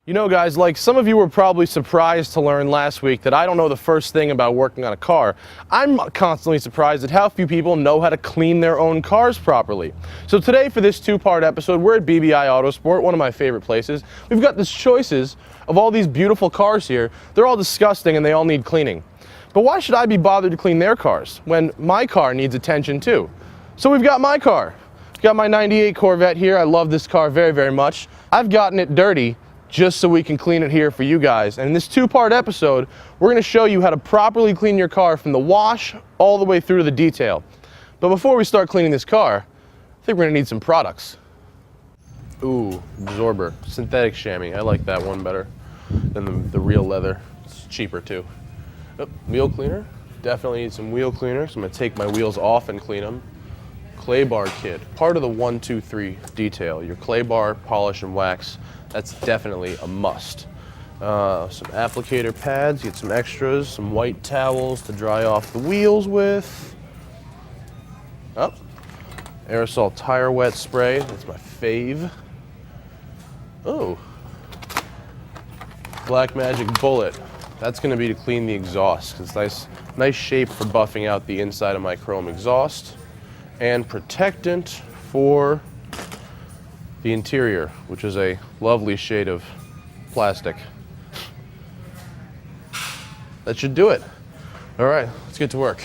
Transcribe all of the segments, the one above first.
You know, guys, like some of you were probably surprised to learn last week that I don't know the first thing about working on a car. I'm constantly surprised at how few people know how to clean their own cars properly. So today, for this two-part episode, we're at BBI Autosport, one of my favorite places. We've got these choices of all these beautiful cars here. They're all disgusting and they all need cleaning. But why should I be bothered to clean their cars when my car needs attention too? So we've got my car. I've got my 98 Corvette here. I love this car very, very much. I've gotten it dirty just so we can clean it here for you guys. And in this two-part episode, we're gonna show you how to properly clean your car from the wash all the way through to the detail. But before we start cleaning this car, I think we're gonna need some products. Ooh, absorber, synthetic chamois. I like that one better than the real leather. It's cheaper too. Oh, wheel cleaner, definitely need some wheel cleaner. So I'm gonna take my wheels off and clean them. Clay bar kit, part of the 1, 2, 3 detail. Your clay bar, polish, and wax. That's definitely a must. Some applicator pads, get some extras, some white towels to dry off the wheels with. Oh, aerosol tire wet spray, that's my fave. Oh, Black Magic Bullet. That's gonna be to clean the exhaust. It's nice shape for buffing out the inside of my chrome exhaust. And protectant for the interior, which is a lovely shade of plastic. That should do it. All right, let's get to work.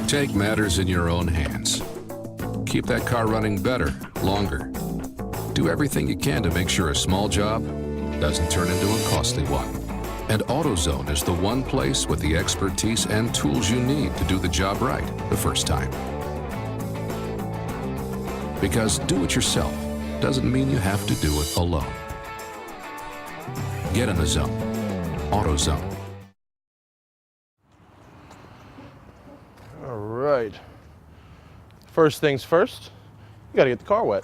Take matters in your own hands. Keep that car running better, longer. Do everything you can to make sure a small job doesn't turn into a costly one. And AutoZone is the one place with the expertise and tools you need to do the job right the first time. Because do it yourself doesn't mean you have to do it alone. Get in the zone. AutoZone. Right. First things first, you gotta get the car wet.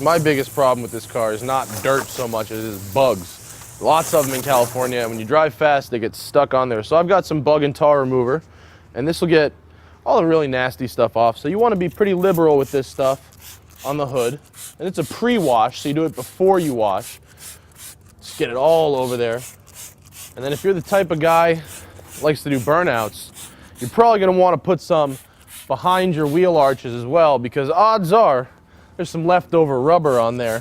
My biggest problem with this car is not dirt so much as it is bugs. Lots of them in California, and when you drive fast, they get stuck on there. So I've got some bug and tar remover, and this will get all the really nasty stuff off. So you wanna be pretty liberal with this stuff on the hood. And it's a pre-wash, so you do it before you wash. Just get it all over there. And then if you're the type of guy likes to do burnouts, you're probably going to want to put some behind your wheel arches as well, because odds are there's some leftover rubber on there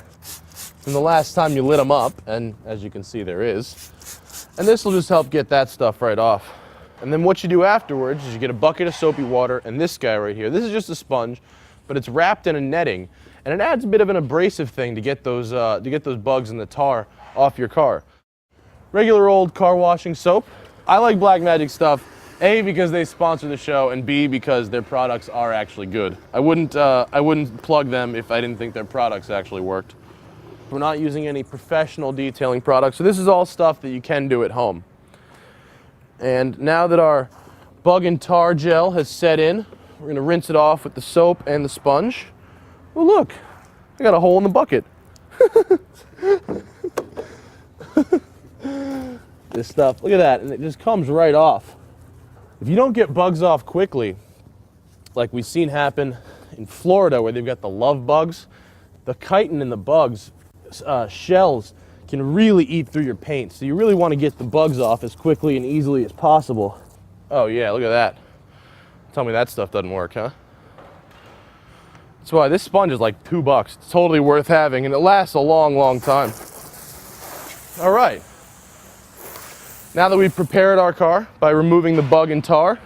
from the last time you lit them up, and as you can see there is. And this will just help get that stuff right off. And then what you do afterwards is you get a bucket of soapy water and this guy right here. This is just a sponge, but it's wrapped in a netting, and it adds a bit of an abrasive thing to get those bugs and the tar off your car. Regular old car washing soap. I like Black Magic stuff, A, because they sponsor the show, and B, because their products are actually good. I wouldn't plug them if I didn't think their products actually worked. We're not using any professional detailing products, so this is all stuff that you can do at home. And now that our bug and tar gel has set in, we're gonna rinse it off with the soap and the sponge. Oh look, I got a hole in the bucket. This stuff, look at that, and it just comes right off. If you don't get bugs off quickly, like we've seen happen in Florida where they've got the love bugs, the chitin in the bugs shells can really eat through your paint. So you really want to get the bugs off as quickly and easily as possible. Oh yeah, look at that. Tell me that stuff doesn't work, huh? That's why this sponge is like $2. It's totally worth having, and it lasts a long, long time. All right. Now that we've prepared our car by removing the bug and tar,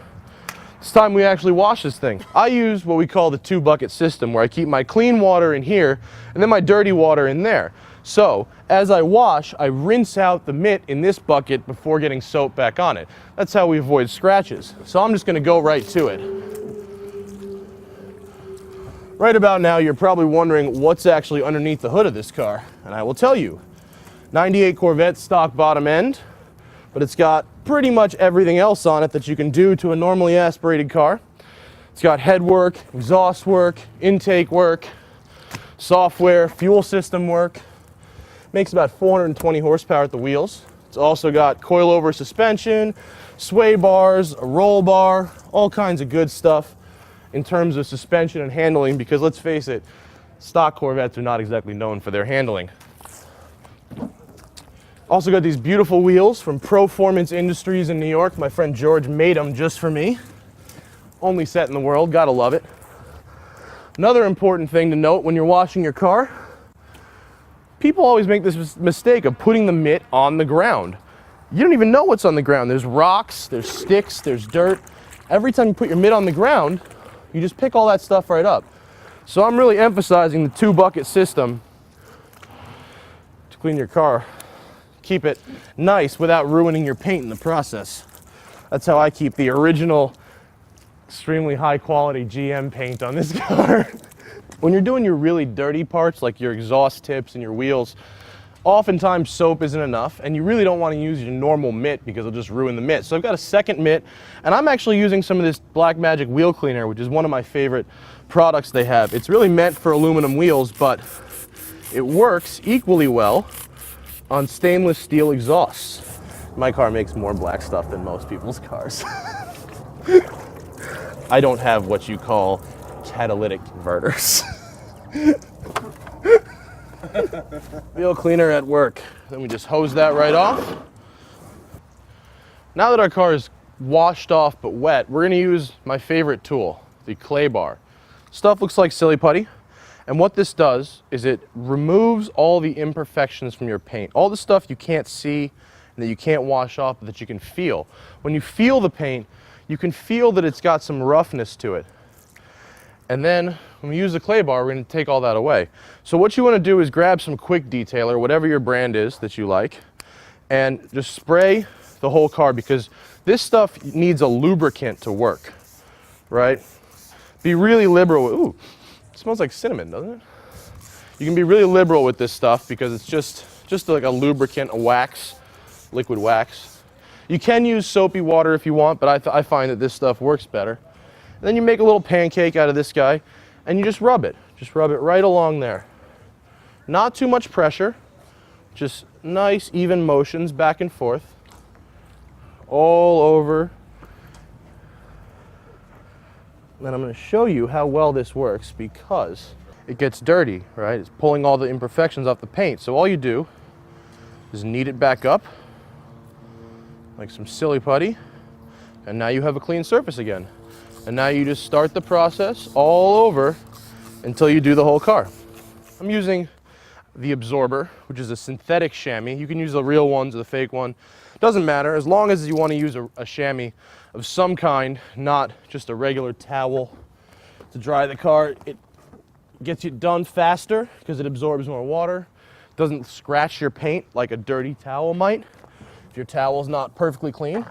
it's time we actually wash this thing. I use what we call the 2-bucket system, where I keep my clean water in here and then my dirty water in there. So as I wash, I rinse out the mitt in this bucket before getting soap back on it. That's how we avoid scratches. So I'm just gonna go right to it. Right about now, you're probably wondering what's actually underneath the hood of this car, and I will tell you. 98 Corvette stock bottom end, but it's got pretty much everything else on it that you can do to a normally aspirated car. It's got head work, exhaust work, intake work, software, fuel system work. Makes about 420 horsepower at the wheels. It's also got coilover suspension, sway bars, a roll bar, all kinds of good stuff in terms of suspension and handling, because let's face it, stock Corvettes are not exactly known for their handling. Also got these beautiful wheels from Proformance Industries in New York. My friend George made them just for me. Only set in the world, gotta love it. Another important thing to note when you're washing your car, people always make this mistake of putting the mitt on the ground. You don't even know what's on the ground. There's rocks, there's sticks, there's dirt. Every time you put your mitt on the ground, you just pick all that stuff right up. So I'm really emphasizing the 2-bucket system to clean your car. Keep it nice without ruining your paint in the process. That's how I keep the original, extremely high quality GM paint on this car. When you're doing your really dirty parts, like your exhaust tips and your wheels, oftentimes soap isn't enough, and you really don't want to use your normal mitt because it'll just ruin the mitt. So I've got a second mitt, and I'm actually using some of this Blackmagic wheel cleaner, which is one of my favorite products they have. It's really meant for aluminum wheels, but it works equally well on stainless steel exhausts. My car makes more black stuff than most people's cars. I don't have what you call catalytic converters. Wheel cleaner at work. Then we just hose that right off. Now that our car is washed off but wet, we're gonna use my favorite tool, the clay bar. Stuff looks like silly putty. And what this does is it removes all the imperfections from your paint. All the stuff you can't see and that you can't wash off, but that you can feel. When you feel the paint, you can feel that it's got some roughness to it. And then when we use the clay bar, we're going to take all that away. So what you want to do is grab some Quick Detailer, whatever your brand is that you like, and just spray the whole car, because this stuff needs a lubricant to work, right? Be really liberal. Ooh, it smells like cinnamon, doesn't it? You can be really liberal with this stuff because it's just like a lubricant, a wax, liquid wax. You can use soapy water if you want, but I find that this stuff works better. And then you make a little pancake out of this guy, and you just rub it. Just rub it right along there. Not too much pressure, just nice, even motions back and forth, all over. Then I'm going to show you how well this works, because it gets dirty, right? It's pulling all the imperfections off the paint. So all you do is knead it back up, like some silly putty, and now you have a clean surface again. And now you just start the process all over until you do the whole car. I'm using the Absorber, which is a synthetic chamois. You can use the real ones or the fake one. Doesn't matter, as long as you want to use a chamois of some kind, not just a regular towel to dry the car. It gets you done faster because it absorbs more water. Doesn't scratch your paint like a dirty towel might if your towel's not perfectly clean.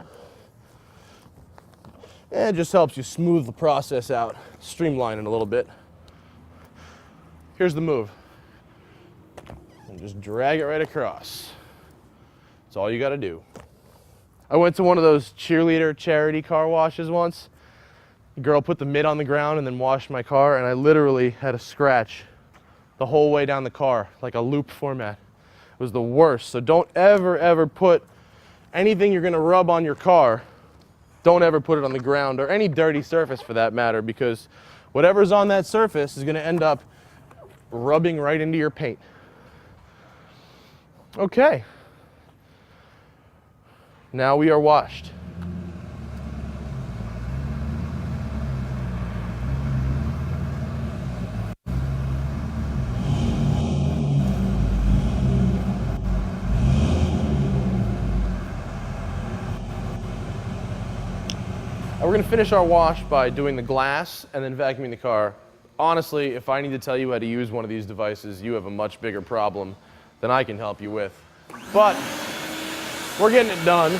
And it just helps you smooth the process out, streamline it a little bit. Here's the move. And just drag it right across. That's all you gotta do. I went to one of those cheerleader charity car washes once. The girl put the mitt on the ground and then washed my car, and I literally had a scratch the whole way down the car, like a loop format. It was the worst. So don't ever put anything you're gonna rub on your car, don't ever put it on the ground or any dirty surface for that matter, because whatever's on that surface is gonna end up rubbing right into your paint. Okay. Now we are washed. We're going to finish our wash by doing the glass and then vacuuming the car. Honestly, if I need to tell you how to use one of these devices, you have a much bigger problem than I can help you with. But we're getting it done.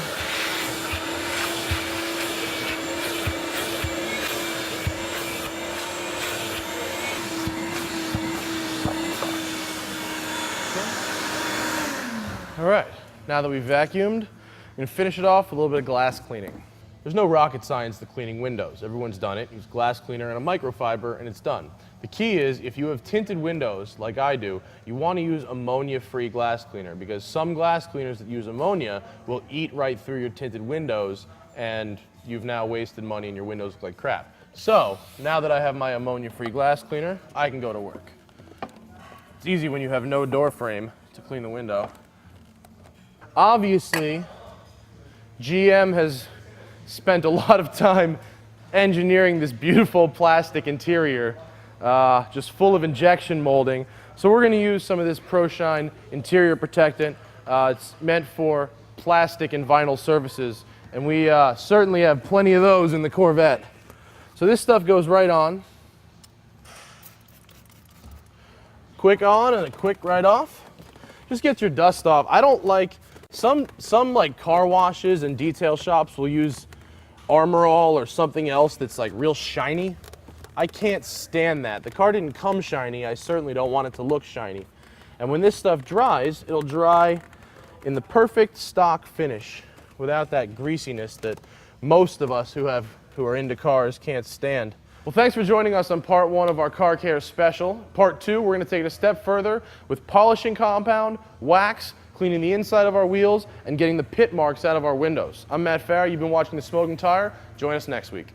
All right, now that we've vacuumed, I'm gonna finish it off with a little bit of glass cleaning. There's no rocket science to cleaning windows. Everyone's done it. Use glass cleaner and a microfiber and it's done. The key is if you have tinted windows like I do, you want to use ammonia-free glass cleaner because some glass cleaners that use ammonia will eat right through your tinted windows and you've now wasted money and your windows look like crap. So now that I have my ammonia-free glass cleaner, I can go to work. It's easy when you have no door frame to clean the window. Obviously, GM has spent a lot of time engineering this beautiful plastic interior, just full of injection molding. So we're going to use some of this ProShine interior protectant. It's meant for plastic and vinyl surfaces, and we certainly have plenty of those in the Corvette. So this stuff goes right on. Quick on and a quick right off. Just gets your dust off. I don't like, some like car washes and detail shops will use Armor All or something else that's like real shiny. I can't stand that. The car didn't come shiny. I certainly don't want it to look shiny. And when this stuff dries, it'll dry in the perfect stock finish without that greasiness that most of us who are into cars can't stand. Well, thanks for joining us on part 1 of our car care special. Part 2, we're going to take it a step further with polishing compound, wax, cleaning the inside of our wheels, and getting the pit marks out of our windows. I'm Matt Farah. You've been watching The Smoking Tire. Join us next week.